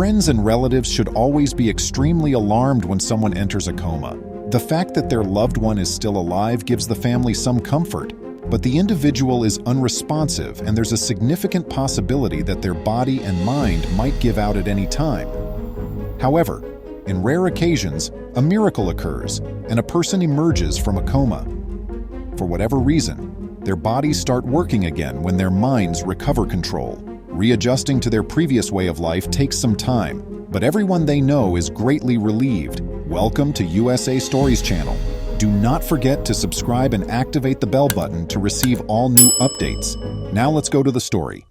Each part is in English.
Friends and relatives should always be extremely alarmed when someone enters a coma. The fact that their loved one is still alive gives the family some comfort, but the individual is unresponsive and there's a significant possibility that their body and mind might give out at any time. However, in rare occasions, a miracle occurs and a person emerges from a coma. For whatever reason, their bodies start working again when their minds recover control. Readjusting to their previous way of life takes some time, but everyone they know is greatly relieved. Welcome to USA Stories channel. Do not forget to subscribe and activate the bell button to receive all new updates. Now let's go to the story.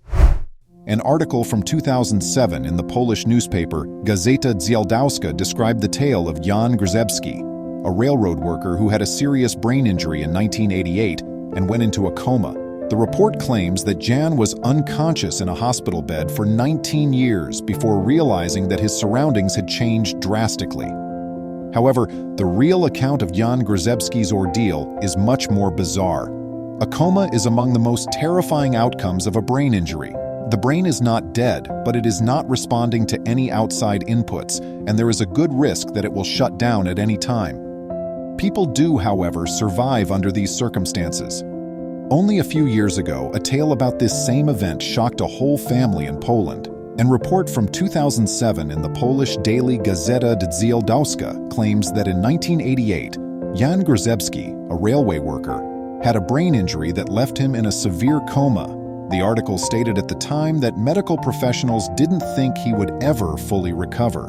An article from 2007 in the Polish newspaper Gazeta Dzielndowska described the tale of Jan Grzyzewski, a railroad worker who had a serious brain injury in 1988 and went into a coma. The report claims that Jan was unconscious in a hospital bed for 19 years before realizing that his surroundings had changed drastically. However, the real account of Jan Grzyzewski's ordeal is much more bizarre. A coma is among the most terrifying outcomes of a brain injury. The brain is not dead, but it is not responding to any outside inputs, and there is a good risk that it will shut down at any time. People do, however, survive under these circumstances. Only a few years ago, a tale about this same event shocked a whole family in Poland. A report from 2007 in the Polish daily Gazeta Dzielndowska claims that in 1988, Jan Grzyzewski, a railway worker, had a brain injury that left him in a severe coma. The article stated at the time that medical professionals didn't think he would ever fully recover.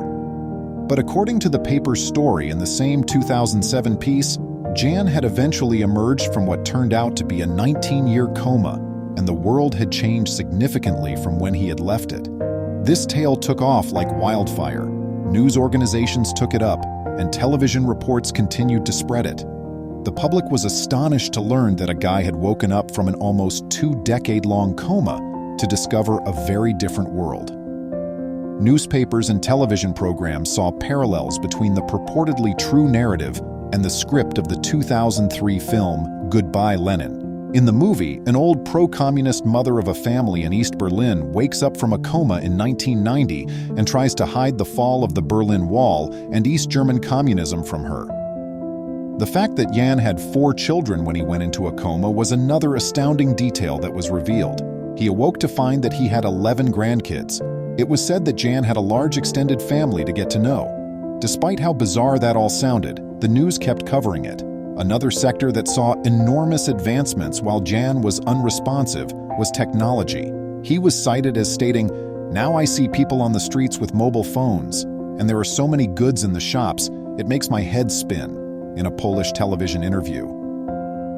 But according to the paper's story in the same 2007 piece, Jan had eventually emerged from what turned out to be a 19-year coma, and the world had changed significantly from when he had left it. This tale took off like wildfire. News organizations took it up, and television reports continued to spread it. The public was astonished to learn that a guy had woken up from an almost 2-decade-long coma to discover a very different world. Newspapers and television programs saw parallels between the purportedly true narrative and the script of the 2003 film Goodbye Lenin. In the movie, an old pro-communist mother of a family in East Berlin wakes up from a coma in 1990 and tries to hide the fall of the Berlin Wall and East German communism from her. The fact that Jan had 4 children when he went into a coma was another astounding detail that was revealed. He awoke to find that he had 11 grandkids. It was said that Jan had a large extended family to get to know. Despite how bizarre that all sounded, the news kept covering it. Another sector that saw enormous advancements while Jan was unresponsive was technology. He was cited as stating, "Now I see people on the streets with mobile phones, and there are so many goods in the shops, it makes my head spin," in a Polish television interview.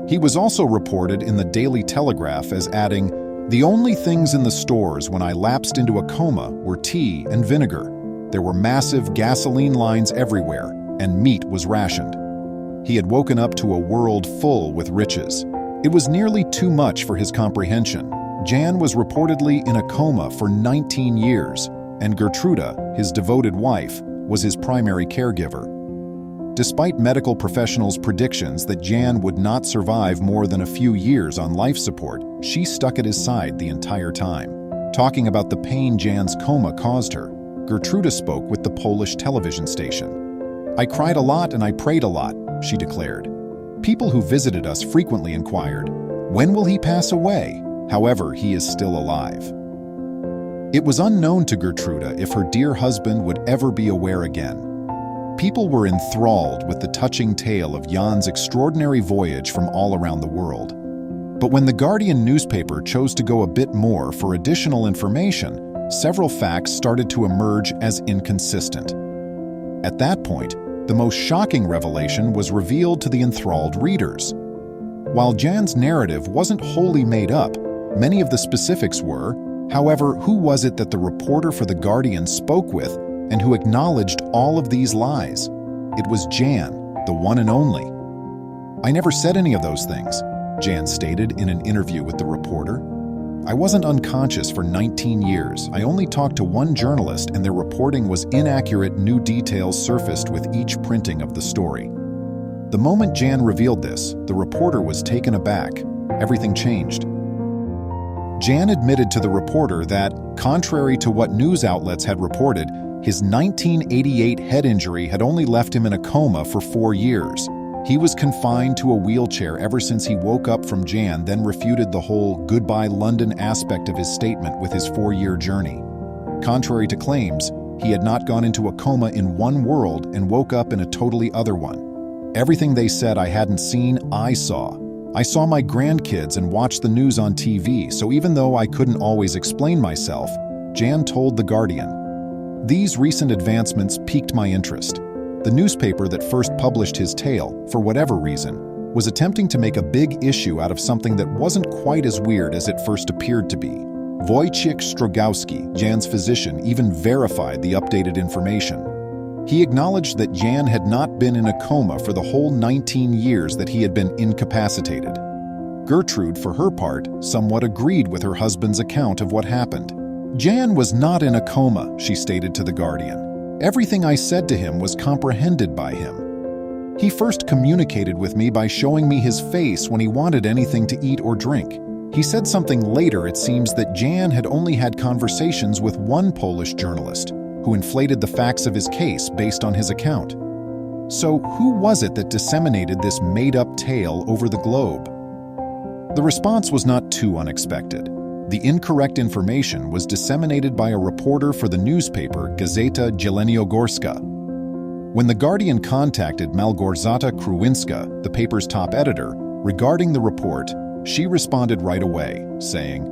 He was also reported in the Daily Telegraph as adding, "The only things in the stores when I lapsed into a coma were tea and vinegar. There were massive gasoline lines everywhere, and meat was rationed." He had woken up to a world full with riches. It was nearly too much for his comprehension. Jan was reportedly in a coma for 19 years, and Gertruda, his devoted wife, was his primary caregiver. Despite medical professionals' predictions that Jan would not survive more than a few years on life support, she stuck at his side the entire time. Talking about the pain Jan's coma caused her, Gertruda spoke with the Polish television station. "I cried a lot and I prayed a lot," she declared. "People who visited us frequently inquired, 'When will he pass away?' However, he is still alive." It was unknown to Gertruda if her dear husband would ever be aware again. People were enthralled with the touching tale of Jan's extraordinary voyage from all around the world. But when the Guardian newspaper chose to go a bit more for additional information, several facts started to emerge as inconsistent. At that point, the most shocking revelation was revealed to the enthralled readers. While Jan's narrative wasn't wholly made up, many of the specifics were. However, who was it that the reporter for The Guardian spoke with and who acknowledged all of these lies? It was Jan, the one and only. "I never said any of those things," Jan stated in an interview with the reporter. "I wasn't unconscious for 19 years. I only talked to one journalist and their reporting was inaccurate. New details surfaced with each printing of the story." The moment Jan revealed this, the reporter was taken aback. Everything changed. Jan admitted to the reporter that, contrary to what news outlets had reported, His 1988 head injury had only left him in a coma for 4 years. He was confined to a wheelchair ever since he woke up from Jan, then refuted the whole "Goodbye London" aspect of his statement with his 4-year journey. Contrary to claims, he had not gone into a coma in one world and woke up in a totally other one. Everything they said I hadn't seen, I saw. I saw my grandkids and watched the news on TV, so even though I couldn't always explain myself, Jan told The Guardian. These recent advancements piqued my interest. The newspaper that first published his tale, for whatever reason, was attempting to make a big issue out of something that wasn't quite as weird as it first appeared to be. Wojciech Strogowski, Jan's physician, even verified the updated information. He acknowledged that Jan had not been in a coma for the whole 19 years that he had been incapacitated. Gertrude, for her part, somewhat agreed with her husband's account of what happened. "Jan was not in a coma," she stated to The Guardian. "Everything I said to him was comprehended by him. He first communicated with me by showing me his face when he wanted anything to eat or drink. He said something later, it seems, that Jan had only had conversations with one Polish journalist, who inflated the facts of his case based on his account. So who was it that disseminated this made-up tale over the globe?" The response was not too unexpected. The incorrect information was disseminated by a reporter for the newspaper Gazeta Jeleniogorska. When The Guardian contacted Malgorzata Kruwinska, the paper's top editor, regarding the report, she responded right away, saying,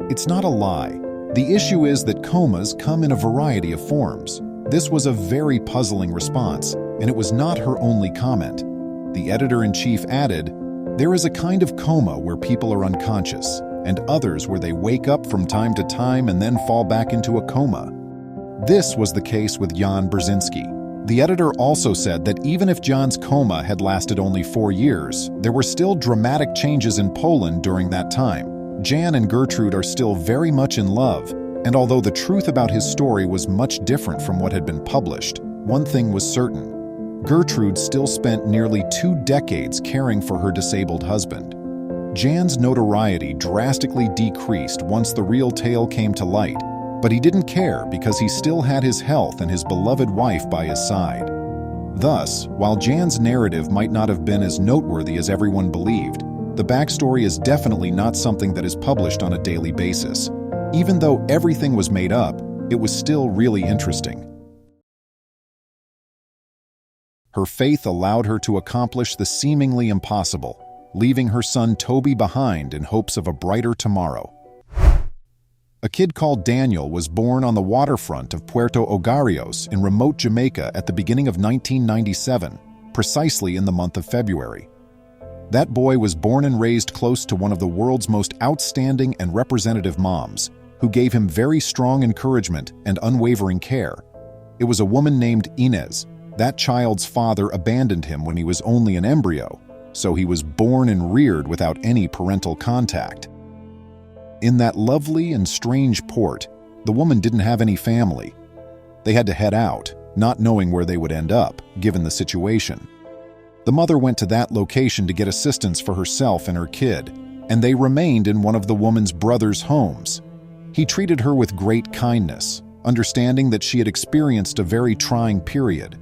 "It's not a lie. The issue is that comas come in a variety of forms." This was a very puzzling response, and it was not her only comment. The editor-in-chief added, "There is a kind of coma where people are unconscious, and others where they wake up from time to time and then fall back into a coma. This was the case with Jan Brzezinski." The editor also said that even if Jan's coma had lasted only 4 years, there were still dramatic changes in Poland during that time. Jan and Gertrude are still very much in love, and although the truth about his story was much different from what had been published, one thing was certain. Gertrude still spent nearly 2 decades caring for her disabled husband. Jan's notoriety drastically decreased once the real tale came to light, but he didn't care because he still had his health and his beloved wife by his side. Thus, while Jan's narrative might not have been as noteworthy as everyone believed, the backstory is definitely not something that is published on a daily basis. Even though everything was made up, it was still really interesting. Her faith allowed her to accomplish the seemingly impossible, leaving her son Toby behind in hopes of a brighter tomorrow. A kid called Daniel was born on the waterfront of Puerto Ogarrios in remote Jamaica at the beginning of 1997, precisely in the month of February. That boy was born and raised close to one of the world's most outstanding and representative moms, who gave him very strong encouragement and unwavering care. It was a woman named Inez. That child's father abandoned him when he was only an embryo, so he was born and reared without any parental contact. In that lovely and strange port, the woman didn't have any family. They had to head out, not knowing where they would end up, given the situation. The mother went to that location to get assistance for herself and her kid, and they remained in one of the woman's brother's homes. He treated her with great kindness, understanding that she had experienced a very trying period.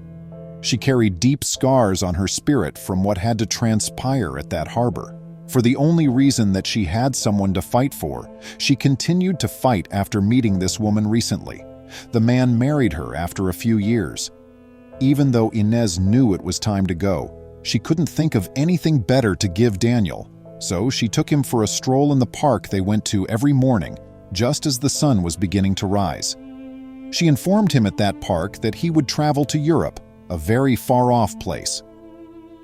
She carried deep scars on her spirit from what had to transpire at that harbor. For the only reason that she had someone to fight for, she continued to fight after meeting this woman recently. The man married her after a few years. Even though Inez knew it was time to go, she couldn't think of anything better to give Daniel, so she took him for a stroll in the park they went to every morning, just as the sun was beginning to rise. She informed him at that park that he would travel to Europe, a very far-off place.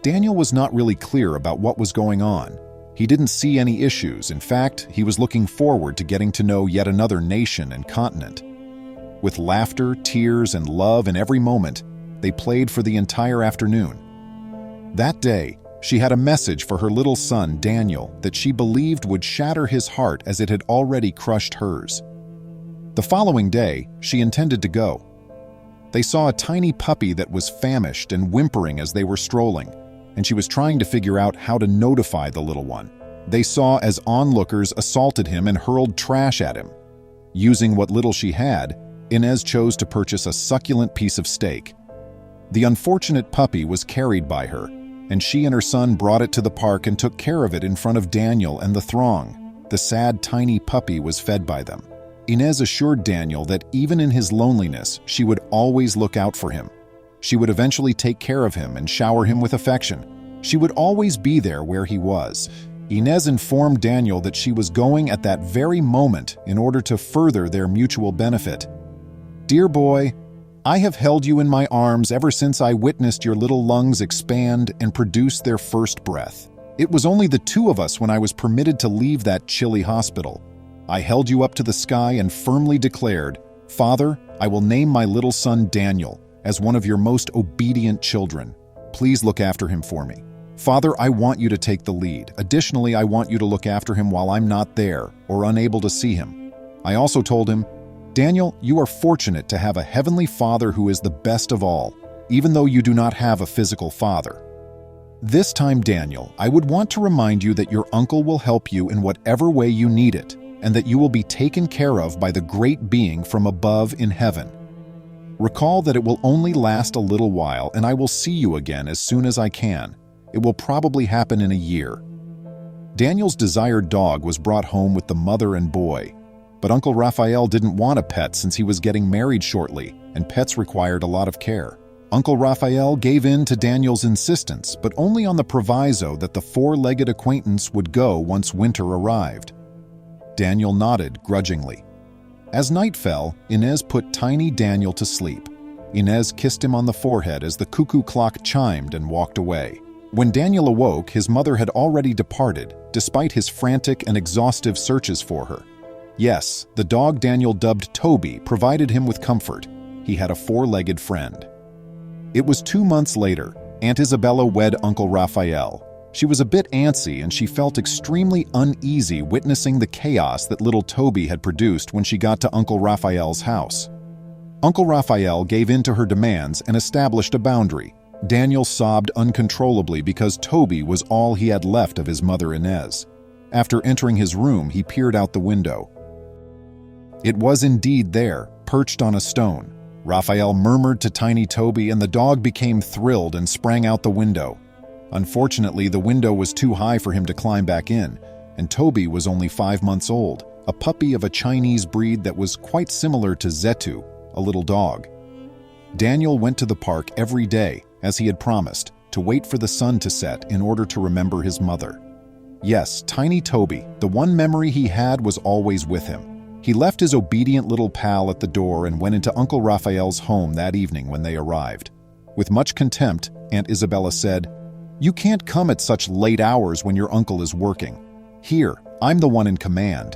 Daniel was not really clear about what was going on. He didn't see any issues. In fact, he was looking forward to getting to know yet another nation and continent. With laughter, tears, and love in every moment, they played for the entire afternoon. That day, she had a message for her little son, Daniel, that she believed would shatter his heart as it had already crushed hers. The following day, she intended to go. They saw a tiny puppy that was famished and whimpering as they were strolling, and she was trying to figure out how to notify the little one. They saw as onlookers assaulted him and hurled trash at him. Using what little she had, Inez chose to purchase a succulent piece of steak. The unfortunate puppy was carried by her, and she and her son brought it to the park and took care of it in front of Daniel and the throng. The sad, tiny puppy was fed by them. Inez assured Daniel that even in his loneliness, she would always look out for him. She would eventually take care of him and shower him with affection. She would always be there where he was. Inez informed Daniel that she was going at that very moment in order to further their mutual benefit. "Dear boy, I have held you in my arms ever since I witnessed your little lungs expand and produce their first breath. It was only the two of us when I was permitted to leave that chilly hospital. I held you up to the sky and firmly declared, 'Father, I will name my little son Daniel as one of your most obedient children. Please look after him for me. Father, I want you to take the lead. Additionally, I want you to look after him while I'm not there or unable to see him.' I also told him, 'Daniel, you are fortunate to have a heavenly Father who is the best of all, even though you do not have a physical father. This time, Daniel, I would want to remind you that your uncle will help you in whatever way you need it, and that you will be taken care of by the great being from above in heaven. Recall that it will only last a little while, and I will see you again as soon as I can. It will probably happen in a year.' Daniel's desired dog was brought home with the mother and boy, but Uncle Raphael didn't want a pet since he was getting married shortly, and pets required a lot of care. Uncle Raphael gave in to Daniel's insistence, but only on the proviso that the four-legged acquaintance would go once winter arrived. Daniel nodded grudgingly. As night fell, Inez put tiny Daniel to sleep. Inez kissed him on the forehead as the cuckoo clock chimed and walked away. When Daniel awoke, his mother had already departed, despite his frantic and exhaustive searches for her. Yes, the dog Daniel dubbed Toby provided him with comfort. He had a four-legged friend. It was 2 months later. Aunt Isabella wed Uncle Raphael. She was a bit antsy and she felt extremely uneasy witnessing the chaos that little Toby had produced when she got to Uncle Raphael's house. Uncle Raphael gave in to her demands and established a boundary. Daniel sobbed uncontrollably because Toby was all he had left of his mother Inez. After entering his room, he peered out the window. It was indeed there, perched on a stone. Raphael murmured to tiny Toby, and the dog became thrilled and sprang out the window. Unfortunately, the window was too high for him to climb back in, and Toby was only 5 months old, a puppy of a Chinese breed that was quite similar to Zetu, a little dog. Daniel went to the park every day, as he had promised, to wait for the sun to set in order to remember his mother. Yes, tiny Toby, the one memory he had, was always with him. He left his obedient little pal at the door and went into Uncle Raphael's home that evening when they arrived. With much contempt, Aunt Isabella said, "You can't come at such late hours when your uncle is working. Here, I'm the one in command."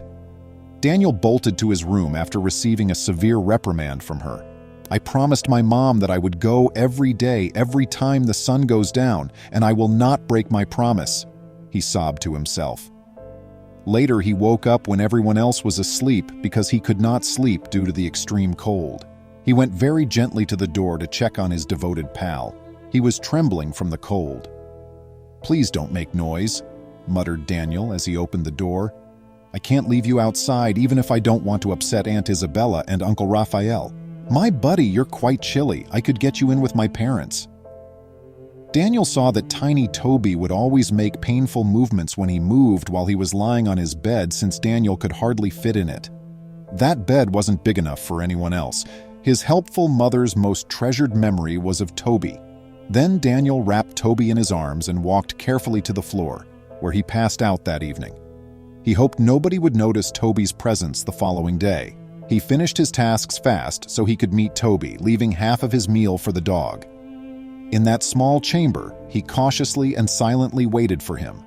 Daniel bolted to his room after receiving a severe reprimand from her. "I promised my mom that I would go every day, every time the sun goes down, and I will not break my promise," he sobbed to himself. Later, he woke up when everyone else was asleep because he could not sleep due to the extreme cold. He went very gently to the door to check on his devoted pal. He was trembling from the cold. "Please don't make noise," muttered Daniel as he opened the door. "I can't leave you outside even if I don't want to upset Aunt Isabella and Uncle Raphael. My buddy, you're quite chilly. I could get you in with my parents." Daniel saw that tiny Toby would always make painful movements when he moved while he was lying on his bed, since Daniel could hardly fit in it. That bed wasn't big enough for anyone else. His helpful mother's most treasured memory was of Toby. Then Daniel wrapped Toby in his arms and walked carefully to the floor, where he passed out that evening. He hoped nobody would notice Toby's presence the following day. He finished his tasks fast so he could meet Toby, leaving half of his meal for the dog. In that small chamber, he cautiously and silently waited for him.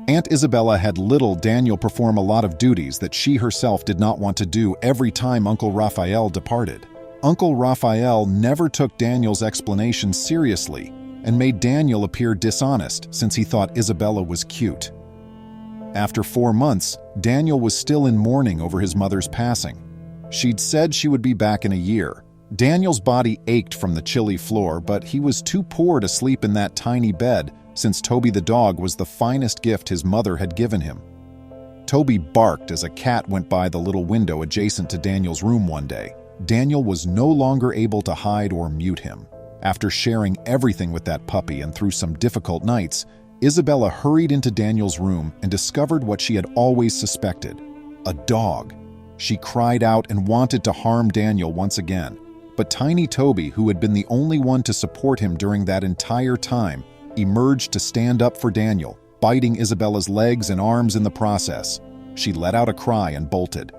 Aunt Isabella had little Daniel perform a lot of duties that she herself did not want to do every time Uncle Raphael departed. Uncle Raphael never took Daniel's explanation seriously and made Daniel appear dishonest since he thought Isabella was cute. After 4 months, Daniel was still in mourning over his mother's passing. She'd said she would be back in a year. Daniel's body ached from the chilly floor, but he was too poor to sleep in that tiny bed since Toby the dog was the finest gift his mother had given him. Toby barked as a cat went by the little window adjacent to Daniel's room one day. Daniel was no longer able to hide or mute him. After sharing everything with that puppy and through some difficult nights, Isabella hurried into Daniel's room and discovered what she had always suspected: a dog. She cried out and wanted to harm Daniel once again, but tiny Toby, who had been the only one to support him during that entire time, emerged to stand up for Daniel, biting Isabella's legs and arms in the process. She let out a cry and bolted.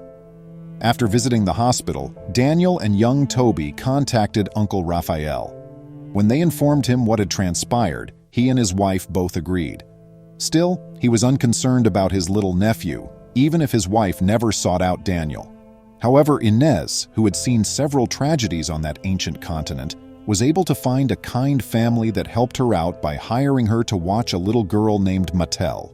After visiting the hospital, Daniel and young Toby contacted Uncle Raphael. When they informed him what had transpired, he and his wife both agreed. Still, he was unconcerned about his little nephew, even if his wife never sought out Daniel. However, Inez, who had seen several tragedies on that ancient continent, was able to find a kind family that helped her out by hiring her to watch a little girl named Mattel.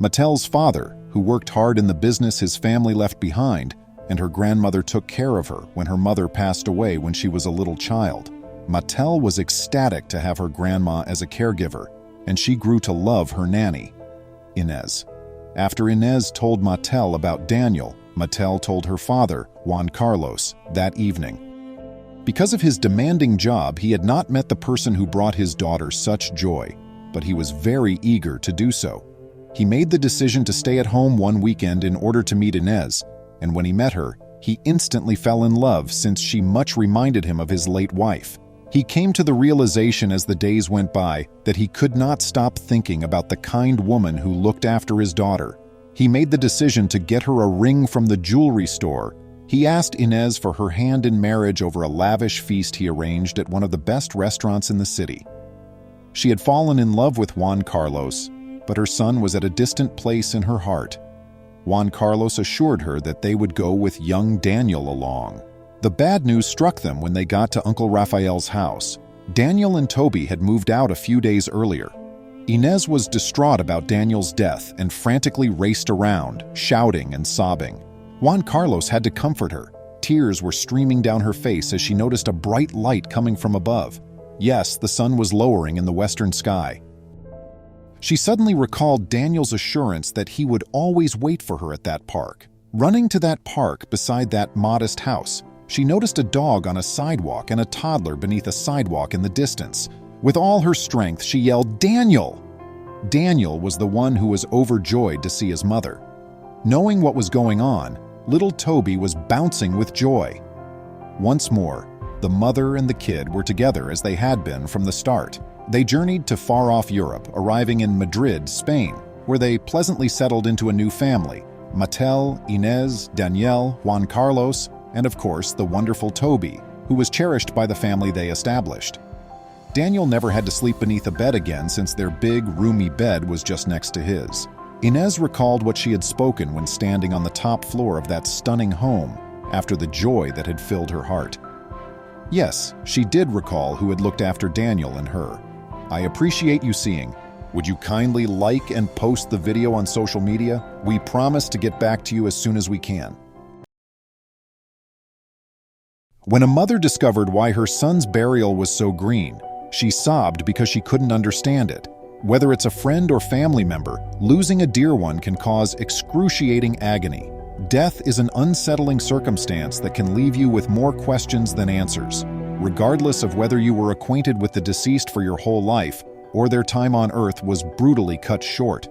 Mattel's father, who worked hard in the business his family left behind, and her grandmother took care of her when her mother passed away when she was a little child. Mattel was ecstatic to have her grandma as a caregiver, and she grew to love her nanny, Inez. After Inez told Mattel about Daniel, Mattel told her father, Juan Carlos, that evening. Because of his demanding job, he had not met the person who brought his daughter such joy, but he was very eager to do so. He made the decision to stay at home one weekend in order to meet Inez, and when he met her, he instantly fell in love since she much reminded him of his late wife. He came to the realization as the days went by that he could not stop thinking about the kind woman who looked after his daughter. He made the decision to get her a ring from the jewelry store. He asked Inez for her hand in marriage over a lavish feast he arranged at one of the best restaurants in the city. She had fallen in love with Juan Carlos, but her son was at a distant place in her heart. Juan Carlos assured her that they would go with young Daniel along. The bad news struck them when they got to Uncle Raphael's house. Daniel and Toby had moved out a few days earlier. Inez was distraught about Daniel's death and frantically raced around, shouting and sobbing. Juan Carlos had to comfort her. Tears were streaming down her face as she noticed a bright light coming from above. Yes, the sun was lowering in the western sky. She suddenly recalled Daniel's assurance that he would always wait for her at that park. Running to that park beside that modest house, she noticed a dog on a sidewalk and a toddler beneath a sidewalk in the distance. With all her strength, she yelled, "Daniel!" Daniel was the one who was overjoyed to see his mother. Knowing what was going on, little Toby was bouncing with joy. Once more, the mother and the kid were together as they had been from the start. They journeyed to far-off Europe, arriving in Madrid, Spain, where they pleasantly settled into a new family: Mattel, Inez, Danielle, Juan Carlos, and of course the wonderful Toby, who was cherished by the family they established. Daniel never had to sleep beneath a bed again since their big, roomy bed was just next to his. Inez recalled what she had spoken when standing on the top floor of that stunning home after the joy that had filled her heart. Yes, she did recall who had looked after Daniel and her. "I appreciate you seeing. Would you kindly like and post the video on social media? We promise to get back to you as soon as we can." When a mother discovered why her son's burial was so green, she sobbed because she couldn't understand it. Whether it's a friend or family member, losing a dear one can cause excruciating agony. Death is an unsettling circumstance that can leave you with more questions than answers, regardless of whether you were acquainted with the deceased for your whole life or their time on Earth was brutally cut short.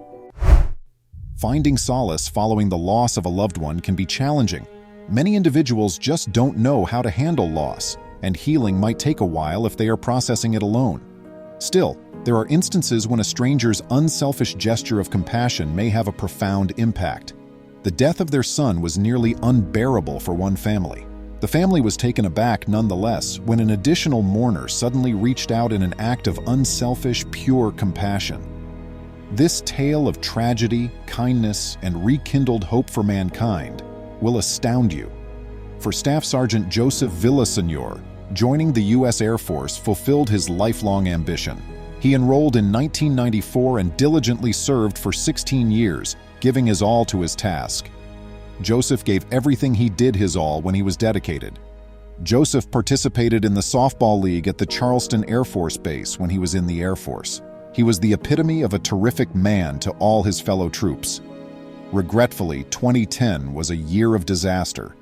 Finding solace following the loss of a loved one can be challenging. Many individuals just don't know how to handle loss, and healing might take a while if they are processing it alone. Still, there are instances when a stranger's unselfish gesture of compassion may have a profound impact. The death of their son was nearly unbearable for one family. The family was taken aback nonetheless when an additional mourner suddenly reached out in an act of unselfish, pure compassion. This tale of tragedy, kindness, and rekindled hope for mankind will astound you. For Staff Sergeant Joseph Villaseñor, joining the U.S. Air Force fulfilled his lifelong ambition. He enrolled in 1994 and diligently served for 16 years, giving his all to his task. Joseph gave everything he did his all when he was dedicated. Joseph participated in the softball league at the Charleston Air Force Base when he was in the Air Force. He was the epitome of a terrific man to all his fellow troops. Regretfully, 2010 was a year of disaster.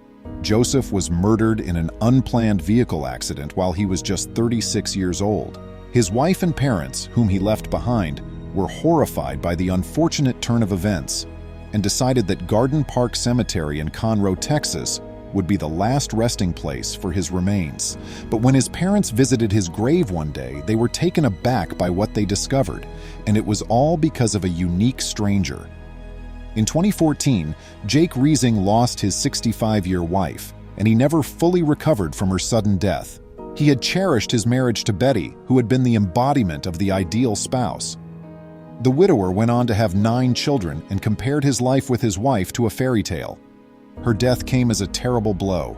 Joseph was murdered in an unplanned vehicle accident while he was just 36 years old. His wife and parents, whom he left behind, were horrified by the unfortunate turn of events and decided that Garden Park Cemetery in Conroe, Texas, would be the last resting place for his remains. But when his parents visited his grave one day, they were taken aback by what they discovered, and it was all because of a unique stranger. In 2014, Jake Riesing lost his 65-year wife, and he never fully recovered from her sudden death. He had cherished his marriage to Betty, who had been the embodiment of the ideal spouse. The widower went on to have 9 children and compared his life with his wife to a fairy tale. Her death came as a terrible blow.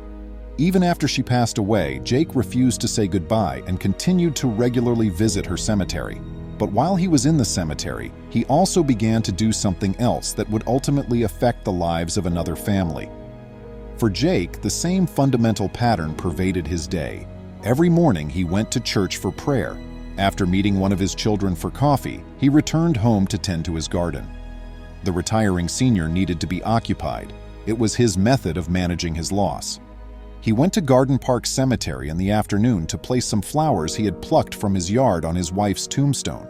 Even after she passed away, Jake refused to say goodbye and continued to regularly visit her cemetery. But while he was in the cemetery, he also began to do something else that would ultimately affect the lives of another family. For Jake, the same fundamental pattern pervaded his day. Every morning he went to church for prayer. After meeting one of his children for coffee, he returned home to tend to his garden. The retiring senior needed to be occupied. It was his method of managing his loss. He went to Garden Park Cemetery in the afternoon to place some flowers he had plucked from his yard on his wife's tombstone.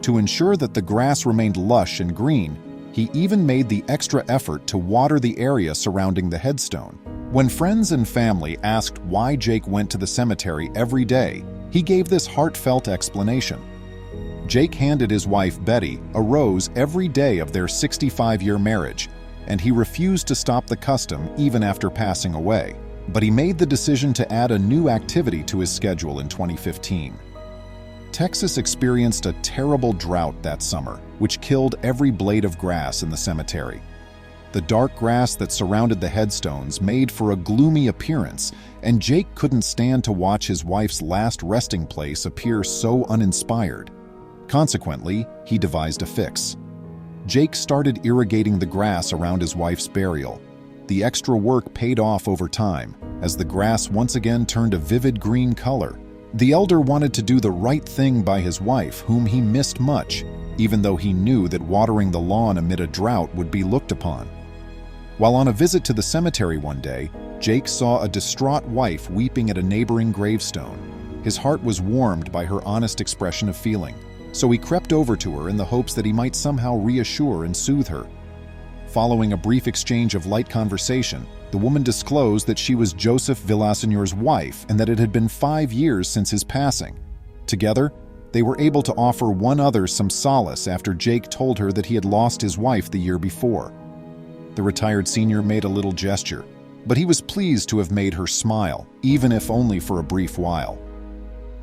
To ensure that the grass remained lush and green, he even made the extra effort to water the area surrounding the headstone. When friends and family asked why Jake went to the cemetery every day, he gave this heartfelt explanation. Jake handed his wife Betty a rose every day of their 65-year marriage, and he refused to stop the custom even after passing away. But he made the decision to add a new activity to his schedule in 2015. Texas experienced a terrible drought that summer, which killed every blade of grass in the cemetery. The dark grass that surrounded the headstones made for a gloomy appearance, and Jake couldn't stand to watch his wife's last resting place appear so uninspired. Consequently, he devised a fix. Jake started irrigating the grass around his wife's burial. The extra work paid off over time, as the grass once again turned a vivid green color. The elder wanted to do the right thing by his wife, whom he missed much, even though he knew that watering the lawn amid a drought would be looked upon. While on a visit to the cemetery one day, Jake saw a distraught wife weeping at a neighboring gravestone. His heart was warmed by her honest expression of feeling, so he crept over to her in the hopes that he might somehow reassure and soothe her. Following a brief exchange of light conversation, the woman disclosed that she was Joseph Villaseñor's wife and that it had been 5 years since his passing. Together, they were able to offer one other some solace after Jake told her that he had lost his wife the year before. The retired senior made a little gesture, but he was pleased to have made her smile, even if only for a brief while.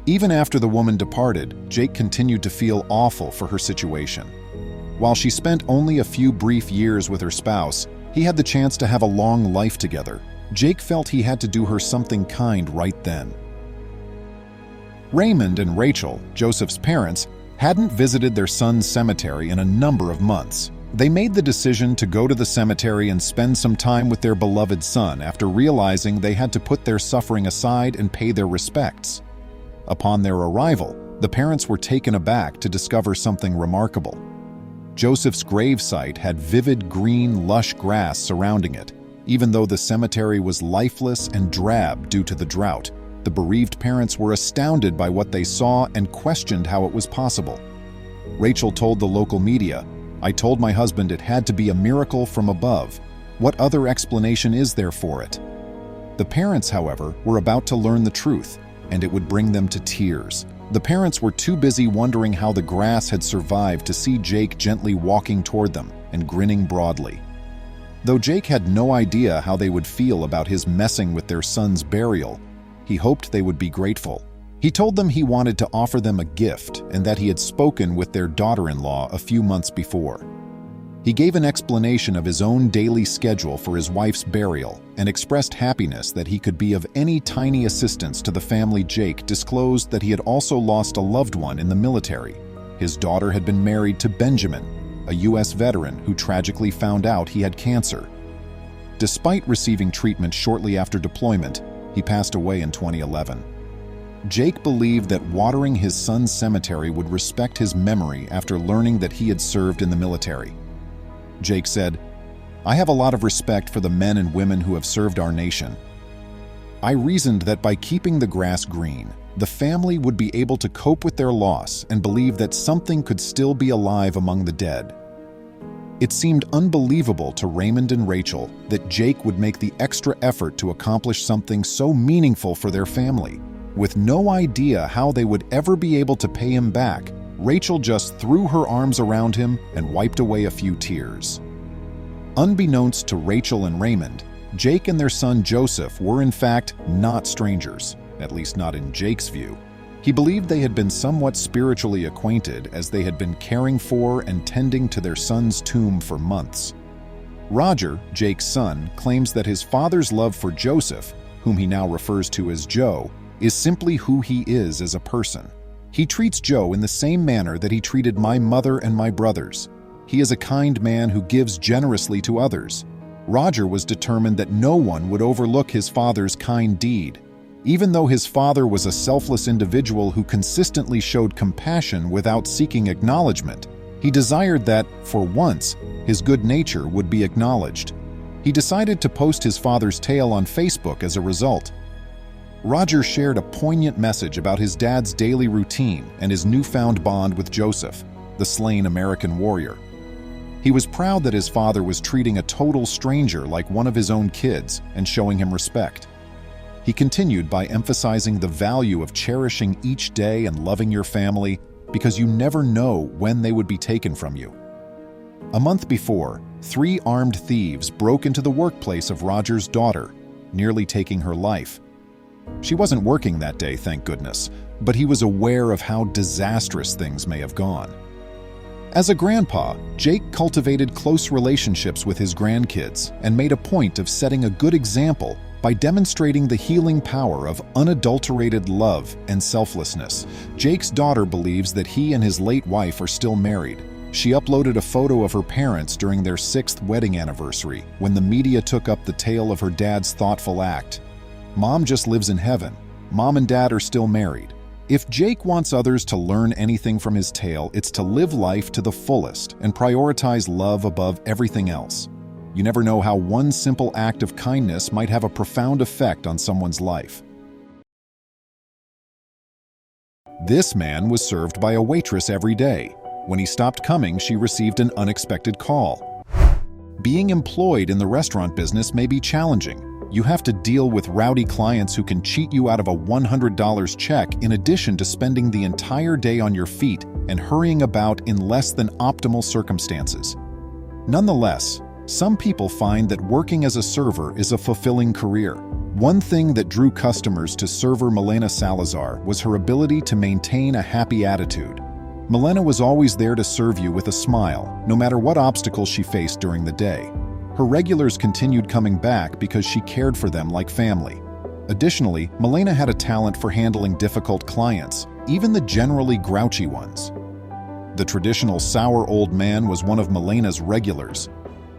Even after the woman departed, Jake continued to feel awful for her situation. While she spent only a few brief years with her spouse, he had the chance to have a long life together. Jake felt he had to do her something kind right then. Raymond and Rachel, Joseph's parents, hadn't visited their son's cemetery in a number of months. They made the decision to go to the cemetery and spend some time with their beloved son after realizing they had to put their suffering aside and pay their respects. Upon their arrival, the parents were taken aback to discover something remarkable. Joseph's gravesite had vivid green, lush grass surrounding it. Even though the cemetery was lifeless and drab due to the drought, the bereaved parents were astounded by what they saw and questioned how it was possible. Rachel told the local media, "I told my husband it had to be a miracle from above. What other explanation is there for it?" The parents, however, were about to learn the truth, and it would bring them to tears. The parents were too busy wondering how the grass had survived to see Jake gently walking toward them and grinning broadly. Though Jake had no idea how they would feel about his messing with their son's burial, he hoped they would be grateful. He told them he wanted to offer them a gift and that he had spoken with their daughter-in-law a few months before. He gave an explanation of his own daily schedule for his wife's burial and expressed happiness that he could be of any tiny assistance to the family. Jake disclosed that he had also lost a loved one in the military. His daughter had been married to Benjamin, a U.S. veteran who tragically found out he had cancer. Despite receiving treatment shortly after deployment, he passed away in 2011. Jake believed that watering his son's cemetery would respect his memory after learning that he had served in the military. Jake said, I have a lot of respect for the men and women who have served our nation. I reasoned that by keeping the grass green, the family would be able to cope with their loss and believe that something could still be alive among the dead. It seemed unbelievable to Raymond and Rachel that Jake would make the extra effort to accomplish something so meaningful for their family. With no idea how they would ever be able to pay him back, Rachel just threw her arms around him and wiped away a few tears. Unbeknownst to Rachel and Raymond, Jake and their son Joseph were in fact not strangers, at least not in Jake's view. He believed they had been somewhat spiritually acquainted as they had been caring for and tending to their son's tomb for months. Roger, Jake's son, claims that his father's love for Joseph, whom he now refers to as Joe, is simply who he is as a person. He treats Joe in the same manner that he treated my mother and my brothers. He is a kind man who gives generously to others. Roger was determined that no one would overlook his father's kind deed. Even though his father was a selfless individual who consistently showed compassion without seeking acknowledgement, he desired that, for once, his good nature would be acknowledged. He decided to post his father's tale on Facebook as a result. Roger shared a poignant message about his dad's daily routine and his newfound bond with Joseph, the slain American warrior. He was proud that his father was treating a total stranger like one of his own kids and showing him respect. He continued by emphasizing the value of cherishing each day and loving your family because you never know when they would be taken from you. A month before, 3 armed thieves broke into the workplace of Roger's daughter, nearly taking her life. She wasn't working that day, thank goodness, but he was aware of how disastrous things may have gone. As a grandpa, Jake cultivated close relationships with his grandkids and made a point of setting a good example by demonstrating the healing power of unadulterated love and selflessness. Jake's daughter believes that he and his late wife are still married. She uploaded a photo of her parents during their 6th wedding anniversary when the media took up the tale of her dad's thoughtful act. Mom just lives in heaven. Mom and Dad are still married. If Jake wants others to learn anything from his tale, it's to live life to the fullest and prioritize love above everything else. You never know how one simple act of kindness might have a profound effect on someone's life. This man was served by a waitress every day. When he stopped coming, she received an unexpected call. Being employed in the restaurant business may be challenging. You have to deal with rowdy clients who can cheat you out of a $100 check in addition to spending the entire day on your feet and hurrying about in less than optimal circumstances. Nonetheless, some people find that working as a server is a fulfilling career. One thing that drew customers to server Milena Salazar was her ability to maintain a happy attitude. Milena was always there to serve you with a smile, no matter what obstacles she faced during the day. Her regulars continued coming back because she cared for them like family. Additionally, Milena had a talent for handling difficult clients, even the generally grouchy ones. The traditional sour old man was one of Milena's regulars.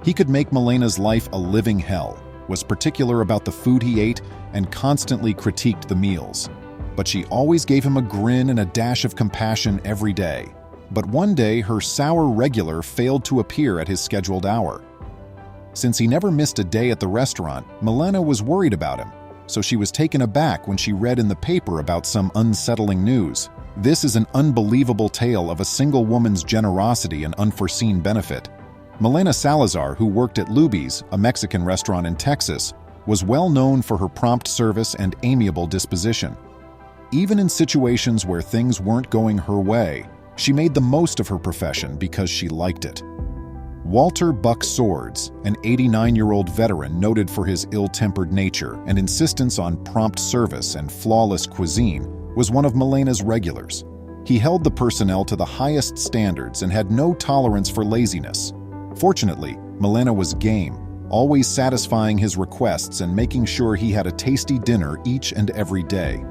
He could make Milena's life a living hell, was particular about the food he ate, and constantly critiqued the meals. But she always gave him a grin and a dash of compassion every day. But one day, her sour regular failed to appear at his scheduled hour. Since he never missed a day at the restaurant, Milena was worried about him, so she was taken aback when she read in the paper about some unsettling news. This is an unbelievable tale of a single woman's generosity and unforeseen benefit. Milena Salazar, who worked at Luby's, a Mexican restaurant in Texas, was well known for her prompt service and amiable disposition. Even in situations where things weren't going her way, she made the most of her profession because she liked it. Walter Buck Swords, an 89-year-old veteran noted for his ill-tempered nature and insistence on prompt service and flawless cuisine, was one of Milena's regulars. He held the personnel to the highest standards and had no tolerance for laziness. Fortunately, Milena was game, always satisfying his requests and making sure he had a tasty dinner each and every day.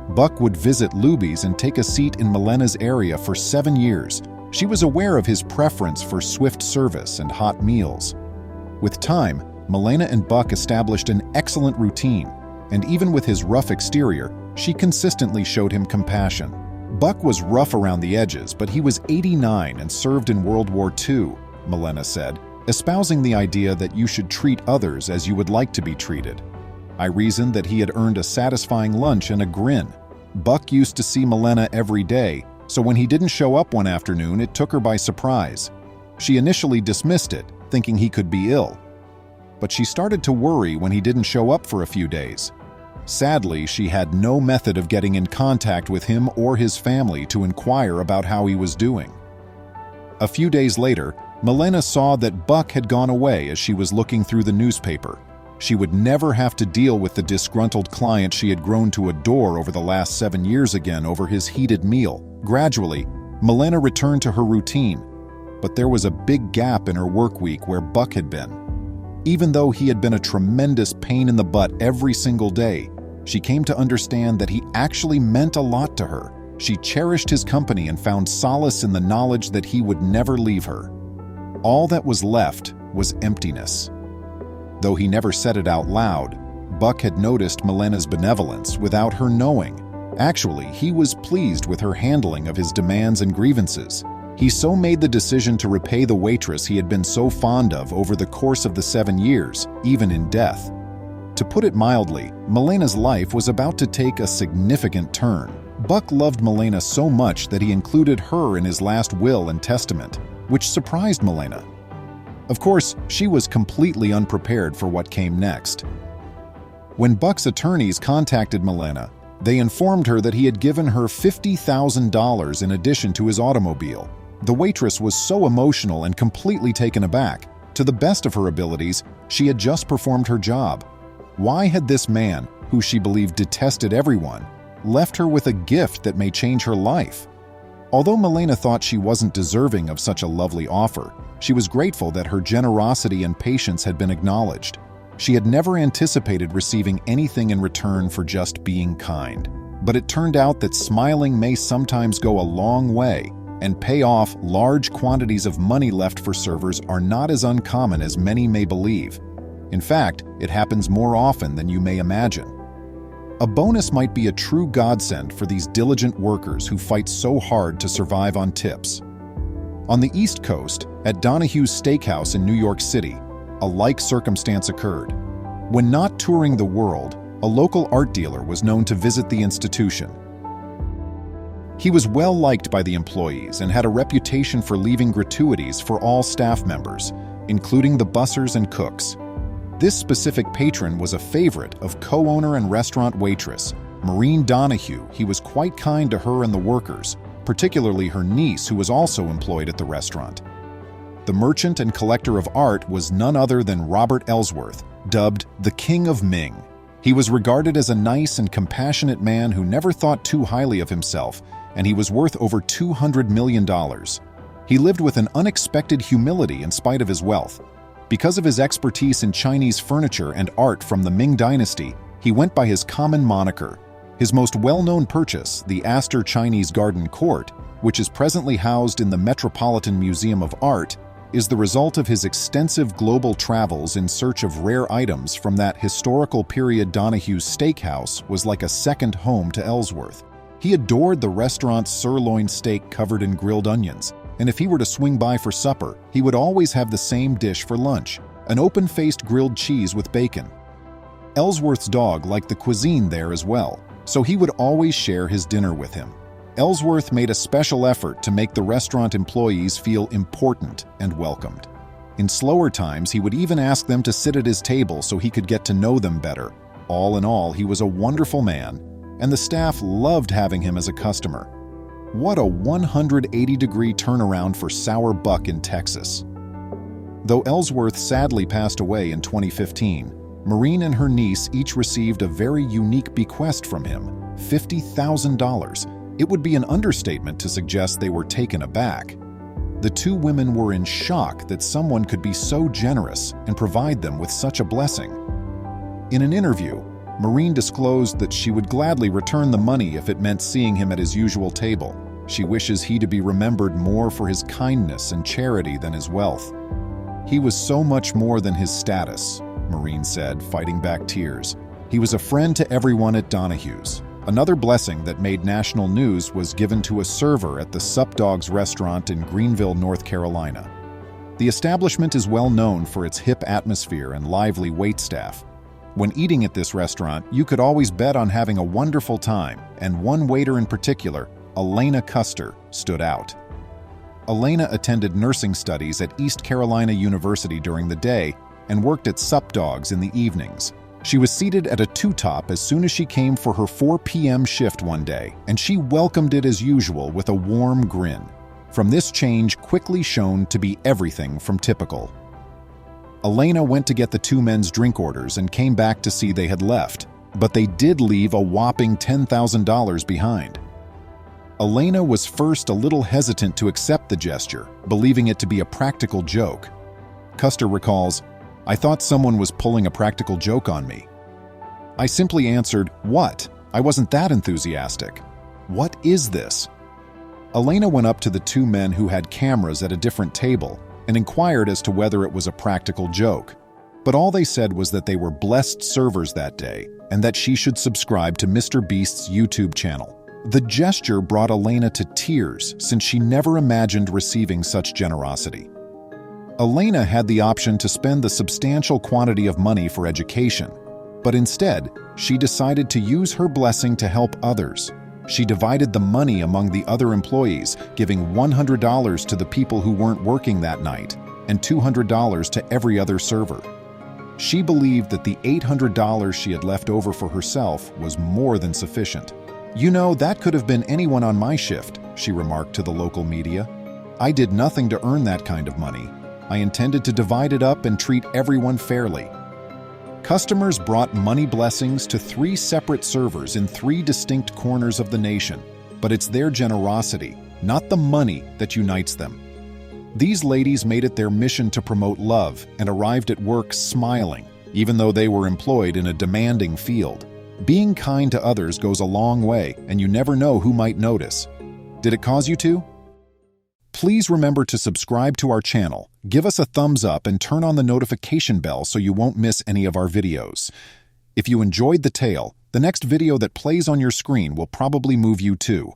Buck would visit Luby's and take a seat in Milena's area for 7 years. She was aware of his preference for swift service and hot meals. With time, Milena and Buck established an excellent routine, and even with his rough exterior, she consistently showed him compassion. Buck was rough around the edges, but he was 89 and served in World War II, Milena said. espousing the idea that you should treat others as you would like to be treated. I reasoned that he had earned a satisfying lunch and a grin. Buck used to see Milena every day, so when he didn't show up one afternoon, it took her by surprise. She initially dismissed it, thinking he could be ill. But she started to worry when he didn't show up for a few days. Sadly, she had no method of getting in contact with him or his family to inquire about how he was doing. A few days later, Milena saw that Buck had gone away as she was looking through the newspaper. She would never have to deal with the disgruntled client she had grown to adore over the last 7 years again over his heated meal. Gradually, Milena returned to her routine, but there was a big gap in her work week where Buck had been. Even though he had been a tremendous pain in the butt every single day, she came to understand that he actually meant a lot to her. She cherished his company and found solace in the knowledge that he would never leave her. All that was left was emptiness. Though he never said it out loud, Buck had noticed Milena's benevolence without her knowing. Actually, he was pleased with her handling of his demands and grievances. He so made the decision to repay the waitress he had been so fond of over the course of the 7 years, even in death. To put it mildly, Milena's life was about to take a significant turn. Buck loved Milena so much that he included her in his last will and testament, which surprised Milena. Of course, she was completely unprepared for what came next. When Buck's attorneys contacted Milena, they informed her that he had given her $50,000 in addition to his automobile. The waitress was so emotional and completely taken aback. To the best of her abilities, she had just performed her job. Why had this man, who she believed detested everyone, left her with a gift that may change her life? Although Milena thought she wasn't deserving of such a lovely offer, she was grateful that her generosity and patience had been acknowledged. She had never anticipated receiving anything in return for just being kind. But it turned out that smiling may sometimes go a long way, and pay off. Large quantities of money left for servers are not as uncommon as many may believe. In fact, it happens more often than you may imagine. A bonus might be a true godsend for these diligent workers who fight so hard to survive on tips. On the East Coast, at Donahue's Steakhouse in New York City, a like circumstance occurred. When not touring the world, a local art dealer was known to visit the institution. He was well liked by the employees and had a reputation for leaving gratuities for all staff members, including the bussers and cooks. This specific patron was a favorite of co-owner and restaurant waitress, Maureen Donahue. He was quite kind to her and the workers, particularly her niece, who was also employed at the restaurant. The merchant and collector of art was none other than Robert Ellsworth, dubbed the King of Ming. He was regarded as a nice and compassionate man who never thought too highly of himself, and he was worth over $200 million. He lived with an unexpected humility in spite of his wealth. Because of his expertise in Chinese furniture and art from the Ming Dynasty, he went by his common moniker. His most well-known purchase, the Astor Chinese Garden Court, which is presently housed in the Metropolitan Museum of Art, is the result of his extensive global travels in search of rare items from that historical period. Donahue's Steakhouse was like a second home to Ellsworth. He adored the restaurant's sirloin steak covered in grilled onions, and if he were to swing by for supper, he would always have the same dish for lunch, an open-faced grilled cheese with bacon. Ellsworth's dog liked the cuisine there as well, so he would always share his dinner with him. Ellsworth made a special effort to make the restaurant employees feel important and welcomed. In slower times, he would even ask them to sit at his table so he could get to know them better. All in all, he was a wonderful man, and the staff loved having him as a customer. What a 180-degree turnaround for Sour Buck in Texas. Though Ellsworth sadly passed away in 2015, Maureen and her niece each received a very unique bequest from him, $50,000. It would be an understatement to suggest they were taken aback. The two women were in shock that someone could be so generous and provide them with such a blessing. In an interview, Maureen disclosed that she would gladly return the money if it meant seeing him at his usual table. She wishes he to be remembered more for his kindness and charity than his wealth. He was so much more than his status, Maureen said, fighting back tears. He was a friend to everyone at Donahue's. Another blessing that made national news was given to a server at the Sup Dogs restaurant in Greenville, North Carolina. The establishment is well known for its hip atmosphere and lively waitstaff. When eating at this restaurant, you could always bet on having a wonderful time, and one waiter in particular, Elena Custer, stood out. Elena attended nursing studies at East Carolina University during the day and worked at Sup Dogs in the evenings. She was seated at a two-top as soon as she came for her 4 p.m. shift one day, and she welcomed it as usual with a warm grin. From this change quickly shown to be everything from typical. Elena went to get the two men's drink orders and came back to see they had left, but they did leave a whopping $10,000 behind. Elena was first a little hesitant to accept the gesture, believing it to be a practical joke. Custer recalls, "I thought someone was pulling a practical joke on me. I simply answered, 'What?' I wasn't that enthusiastic. 'What is this?' Elena went up to the two men who had cameras at a different table and inquired as to whether it was a practical joke. But all they said was that they were blessed servers that day and that she should subscribe to Mr. Beast's YouTube channel. The gesture brought Elena to tears since she never imagined receiving such generosity. Elena had the option to spend the substantial quantity of money for education, but instead, she decided to use her blessing to help others. She divided the money among the other employees, giving $100 to the people who weren't working that night and $200 to every other server. She believed that the $800 she had left over for herself was more than sufficient. "You know, that could have been anyone on my shift," she remarked to the local media. "I did nothing to earn that kind of money. I intended to divide it up and treat everyone fairly." Customers brought money blessings to 3 separate servers in 3 distinct corners of the nation, but it's their generosity, not the money, that unites them. These ladies made it their mission to promote love and arrived at work smiling, even though they were employed in a demanding field. Being kind to others goes a long way, and you never know who might notice. Did it cause you to? Please remember to subscribe to our channel, give us a thumbs up, and turn on the notification bell so you won't miss any of our videos. If you enjoyed the tale, the next video that plays on your screen will probably move you too.